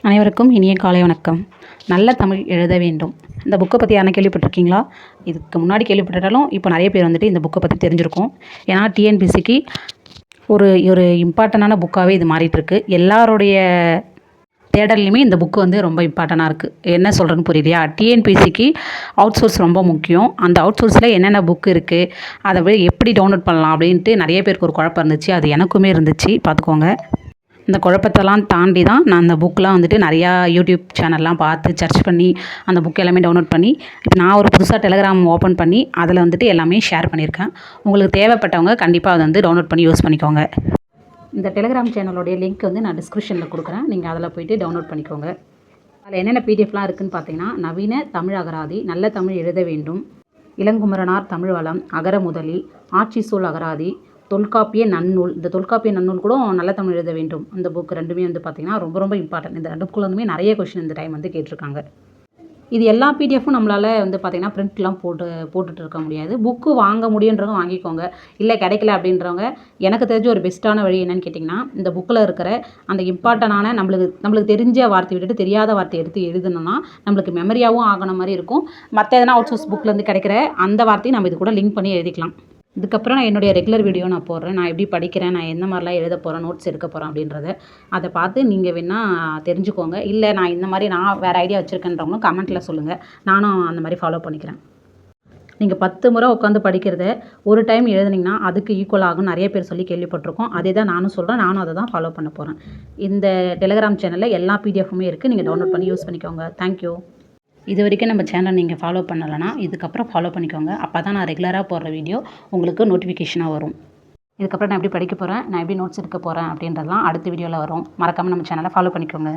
அனைவருக்கும் இனிய காலை வணக்கம். நல்ல தமிழ் எழுத வேண்டும். இந்த புக்கை பற்றி யாரும் கேள்விப்பட்டிருக்கீங்களா? இதுக்கு முன்னாடி கேள்விப்பட்டாலும் இப்போ நிறைய பேர் வந்துட்டு இந்த புக்கை பற்றி தெரிஞ்சிருக்கும். ஏன்னா டிஎன்பிசிக்கு ஒரு ஒரு இம்பார்ட்டண்டான புக்காகவே இது மாறிட்டுருக்கு. எல்லாருடைய தேடல்லையுமே இந்த புக்கு வந்து ரொம்ப இம்பார்ட்டண்டாக இருக்குது. என்ன சொல்கிறேன்னு புரியலையா? டிஎன்பிசிக்கு அவுட் சோர்ஸ் ரொம்ப முக்கியம். அந்த அவுட் சோர்ஸில் என்னென்ன புக்கு இருக்குது, அதை எப்படி டவுன்லோட் பண்ணலாம் அப்படின்ட்டு நிறைய பேருக்கு ஒரு குழப்பம் இருந்துச்சு. அது எனக்குமே இருந்துச்சு, பார்த்துக்கோங்க. இந்த குழப்பத்தெல்லாம் தாண்டி தான் நான் அந்த புக்கெலாம் வந்துட்டு நிறையா யூடியூப் சேனல்லாம் பார்த்து சர்ச் பண்ணி அந்த புக் எல்லாமே டவுன்லோட் பண்ணி இப்போ நான் ஒரு புதுசாக டெலகிராம் ஓப்பன் பண்ணி அதில் வந்துட்டு எல்லாமே ஷேர் பண்ணியிருக்கேன். உங்களுக்கு தேவைப்பட்டவங்க கண்டிப்பாக அதை வந்து டவுன்லோட் பண்ணி யூஸ் பண்ணிக்கோங்க. இந்த டெலகிராம் சேனலோடைய லிங்க் வந்து நான் டிஸ்கிரிப்ஷனில் கொடுக்குறேன். நீங்கள் அதில் போய்ட்டு டவுன்லோட் பண்ணிக்கோங்க. அதில் என்னென்ன பிடிஎஃப்லாம் இருக்குதுன்னு பார்த்தீங்கன்னா, நவீன தமிழ் அகராதி, நல்ல தமிழ் எழுத வேண்டும், இளங்குமரனார் தமிழ் வளம், அகர முதலி, ஆட்சி சூழ் அகராதி, தொல்காப்பிய நன்னூல். இந்த தொல்காப்பிய நன்னூல் கூட நல்ல தமிழ் எழுத வேண்டும். இந்த புக் ரெண்டுமே வந்து பார்த்திங்கன்னா ரொம்ப ரொம்ப இம்பார்ட்டன்ட். இந்த ரெண்டு புக்கில் வந்துமே நிறைய கொஷின் இந்த டைம் வந்து கேட்டிருக்காங்க. இது எல்லா பிடிஎஃப்பும் நம்மளால் வந்து பார்த்திங்கன்னா பிரிண்ட்லாம் போட்டுட்டு இருக்க முடியாது. புக்கு வாங்க முடியுன்றவங்க வாங்கிக்கோங்க. இல்லை கிடைக்கல அப்படின்றவங்க, எனக்கு தெரிஞ்ச ஒரு பெஸ்ட்டான வழி என்னென்னு கேட்டிங்கன்னா, இந்த புக்கில் இருக்கிற அந்த இம்பார்ட்டண்டான நம்மளுக்கு தெரிஞ்ச வார்த்தை விட்டுட்டு தெரியாத வார்த்தை எடுத்து எழுதணும்னா நம்மளுக்கு மெமரியாகவும் ஆகணும் மாதிரி இருக்கும். மற்ற எதனா அவுட் சோர்ஸ் புக்கிலேருந்து கிடைக்கிற அந்த வார்த்தையை நம்ம இது கூட லிங்க் பண்ணி எழுதிக்கலாம். இதுக்கப்புறம் நான் என்னுடைய ரெகுலர் வீடியோ நான் போடுறேன். நான் எப்படி படிக்கிறேன், நான் எந்த மாதிரிலாம் எழுத போகிறேன், நோட்ஸ் எடுக்க போகிறேன் அப்படின்றத அதை பார்த்து நீங்கள் வேணால் தெரிஞ்சுக்கோங்க. இல்லை நான் இந்த மாதிரி நான் வேறு ஐடியா வச்சுருக்கேன்றவங்களும் கமெண்ட்டில் சொல்லுங்கள். நானும் அந்த மாதிரி ஃபாலோ பண்ணிக்கிறேன். நீங்கள் 10 முறை உட்காந்து படிக்கிறத ஒரு டைம் எழுதுனீங்கன்னா அதுக்கு ஈக்குவல் ஆகும் நிறைய பேர் சொல்லி கேள்விப்பட்டிருக்கோம். அதே தான் நானும் சொல்கிறேன். நானும் அதை தான் ஃபாலோ பண்ண போகிறேன். இந்த டெலகிராம் சேனலில் எல்லா பிடிஎஃப்புமே இருக்குது. நீங்கள் டவுன்லோட் பண்ணி யூஸ் பண்ணிக்கோங்க. தேங்க்யூ. இது வரைக்கும் நம்ம சேனல் நீங்கள் ஃபாலோ பண்ணலைன்னா இதுக்கப்புறம் ஃபாலோ பண்ணிக்கோங்க. அப்போ தான் நான் ரெகுலராக போடுற வீடியோ உங்களுக்கு நோட்டிஃபிகேஷனாக வரும். இதுக்கப்புறம் நான் எப்படி படிக்க போகிறேன், நான் எப்படி நோட்ஸ் எடுக்க போகிறேன் அப்படின்றதெல்லாம் அடுத்த வீடியோவில் வரும். மறக்காமல் நம்ம சேனலை ஃபாலோ பண்ணிக்கோங்க.